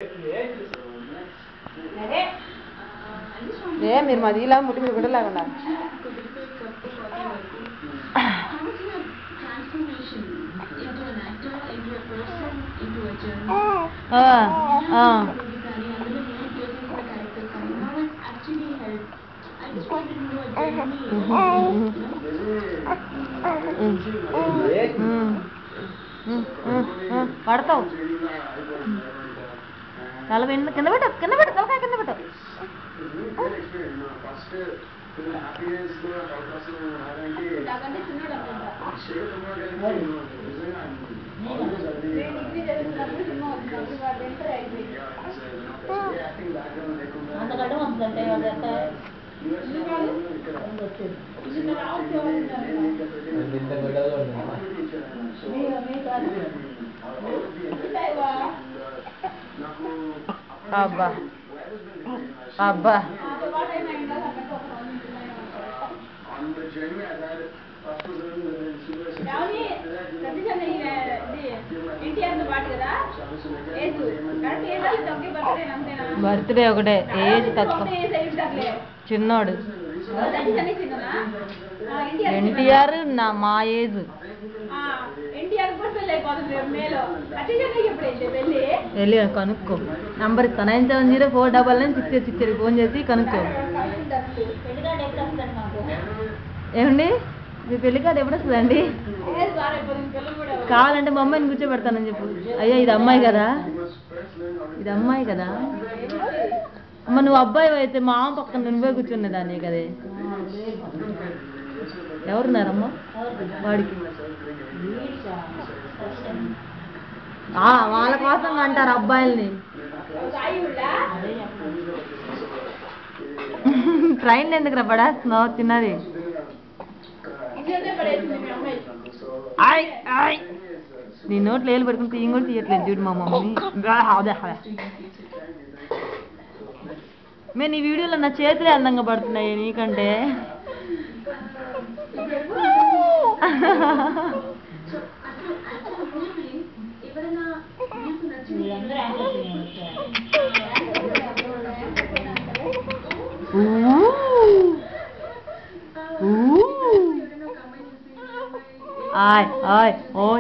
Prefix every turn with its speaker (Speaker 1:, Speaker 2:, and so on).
Speaker 1: ఏ మీరు మాది ఇలా ముట్టి మీరు కూడా లేకుండా పడతావు తల కింద పెట్టు తలకాయ కింద పెట్టు అబ్బా అబ్బా బర్త్డే ఒకటే ఏజ్ తక్కువ చిన్నోడు ఎన్టీఆర్ నా మా ఏజ్ వెళ్ళి కనుక్కో నంబర్ ఇస్తా 97049966 ఫోన్ చేసి కనుక్కో ఏమండి మీ పెళ్లి కార్డు ఎప్పుడు వస్తుందండి కావాలంటే మా అమ్మాయిని కూర్చోబెడతానని చెప్పు అయ్యా ఇది అమ్మాయి కదా అమ్మ నువ్వు అబ్బాయి అయితే మా అమ్మ పక్కన నువ్వే కూర్చున్నదాన్ని కదే ఎవరున్నారమ్మా వాడికి వాళ్ళ కోసం అంటారు అబ్బాయిల్ని ట్రైన్ ఎందుకు రా పడేస్తున్నావు చిన్నది నీ నోట్లో ఏళ్ళు పెట్టుకుని తీయం కూడా తీయట్లేదు చూడు మా మమ్మీ మేము ఈ వీడియోలో నా చేతులే అందంగా పడుతున్నాయి నీకంటే ఆయ్ ఆయ్ ఓ